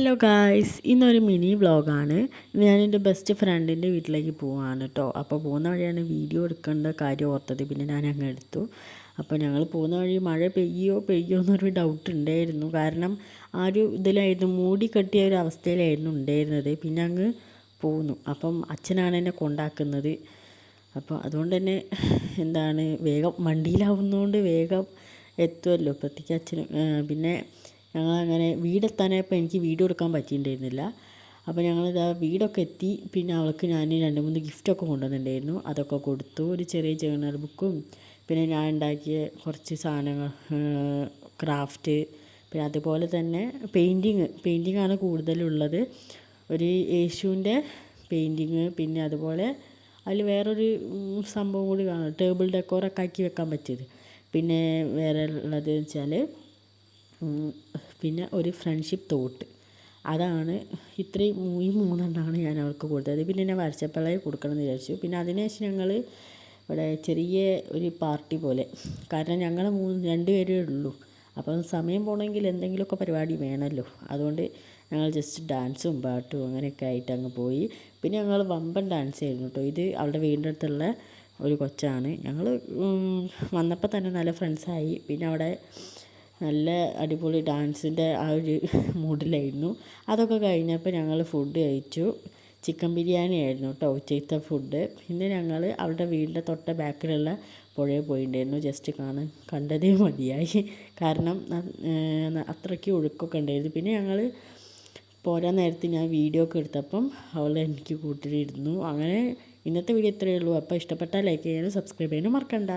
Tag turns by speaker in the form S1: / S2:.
S1: Hello guys, ഇന്നൊരു mini വ്ളോഗാണ്. ഞാൻ എൻ്റെ ബെസ്റ്റ് ഫ്രണ്ടിൻ്റെ വീട്ടിലേക്ക് പോവാണ് കേട്ടോ. അപ്പോൾ പോകുന്ന വഴിയാണ് വീഡിയോ എടുക്കേണ്ട കാര്യം ഓർത്തത്. പിന്നെ ഞാൻ അങ്ങ് എടുത്തു. അപ്പോൾ ഞങ്ങൾ പോകുന്ന വഴി മഴ പെയ്യോ എന്നൊരു ഡൗട്ട് ഉണ്ടായിരുന്നു. കാരണം ആ ഒരു ഇതിലായിരുന്നു, മൂടി കെട്ടിയ ഒരു അവസ്ഥയിലായിരുന്നു ഉണ്ടായിരുന്നത്. പിന്നെ അങ്ങ് പോന്നു. അപ്പം അച്ഛനാണ് എന്നെ കൊണ്ടാക്കുന്നത്. അപ്പോൾ അതുകൊണ്ട് തന്നെ വേഗം വണ്ടിയിലാവുന്നതുകൊണ്ട് വേഗം എത്തുമല്ലോ. പ്രത്യേകിച്ച് അച്ഛന് പിന്നെ ഞങ്ങളങ്ങനെ വീടെത്താനായപ്പോൾ എനിക്ക് വീഡിയോ എടുക്കാൻ പറ്റിയിട്ടുണ്ടായിരുന്നില്ല. അപ്പോൾ ഞങ്ങളിതാ വീടൊക്കെ എത്തി. പിന്നെ അവൾക്ക് ഞാൻ 2-3 ഗിഫ്റ്റൊക്കെ കൊണ്ടുവന്നിട്ടുണ്ടായിരുന്നു. അതൊക്കെ കൊടുത്തു. ഒരു ചെറിയ ജേർണൽ ബുക്കും, പിന്നെ ഞാൻ ഉണ്ടാക്കിയ കുറച്ച് സാധനങ്ങൾ, ക്രാഫ്റ്റ്, പിന്നെ അതുപോലെ തന്നെ പെയിൻറ്റിങ്ങാണ് കൂടുതലുള്ളത്. ഒരു യേശുവിൻ്റെ പെയിൻറ്റിങ്, പിന്നെ അതുപോലെ അതിൽ വേറൊരു സംഭവം കൂടി കാണും, ടേബിൾ ഡെക്കോറൊക്കെ ആക്കി വെക്കാൻ പറ്റിയത്. പിന്നെ വേറെ ഉള്ളത് വെച്ചാൽ പിന്നെ ഒരു ഫ്രണ്ട്ഷിപ്പ് തോട്ട്. അതാണ് ഈ 3 ഞാൻ അവൾക്ക് കൊടുത്തത്. പിന്നെ ഞാൻ വരച്ചപ്പോഴേ കൊടുക്കണം എന്ന് വിചാരിച്ചു. പിന്നെ അതിനുശേഷം ഞങ്ങൾ ഇവിടെ ചെറിയ ഒരു പാർട്ടി പോലെ, കാരണം ഞങ്ങൾ 2 പേരേ ഉള്ളൂ. അപ്പം സമയം പോകണമെങ്കിൽ എന്തെങ്കിലുമൊക്കെ പരിപാടി വേണമല്ലോ. അതുകൊണ്ട് ഞങ്ങൾ ജസ്റ്റ് ഡാൻസും പാട്ടും അങ്ങനെയൊക്കെ ആയിട്ട് അങ്ങ് പോയി. പിന്നെ ഞങ്ങൾ വമ്പൻ ഡാൻസ് ആയിരുന്നു കേട്ടോ. ഇത് അവളുടെ വീടിൻ്റെ അടുത്തുള്ള ഒരു കൊച്ചാണ്. ഞങ്ങൾ വന്നപ്പോൾ തന്നെ നല്ല ഫ്രണ്ട്സായി. പിന്നെ അവിടെ നല്ല അടിപൊളി ഡാൻസിൻ്റെ ആ ഒരു മൂഡിലായിരുന്നു. അതൊക്കെ കഴിഞ്ഞപ്പോൾ ഞങ്ങൾ ഫുഡ് കഴിച്ചു. ചിക്കൻ ബിരിയാണി ആയിരുന്നു കേട്ടോ ഉച്ചത്തെ ഫുഡ്. പിന്നെ ഞങ്ങൾ അവളുടെ വീടിൻ്റെ തൊട്ട് ബാക്കിലുള്ള പുഴയിൽ പോയിട്ടുണ്ടായിരുന്നു. ജസ്റ്റ് കണ്ടതേ മതിയായി, കാരണം അത്രയ്ക്ക് ഒഴുക്കൊക്കെ ഉണ്ടായിരുന്നു. പിന്നെ ഞങ്ങൾ പോരാൻ നേരത്ത് ഞാൻ വീഡിയോ ഒക്കെ എടുത്തപ്പം അവൾ എനിക്ക് കൂട്ടിയിരുന്നു. അങ്ങനെ ഇന്നത്തെ വീഡിയോ ഇത്രയേ ഉള്ളൂ. അപ്പോൾ ഇഷ്ടപ്പെട്ടാൽ ലൈക്ക് ചെയ്യാനും സബ്സ്ക്രൈബ് ചെയ്യാനും മറക്കണ്ട.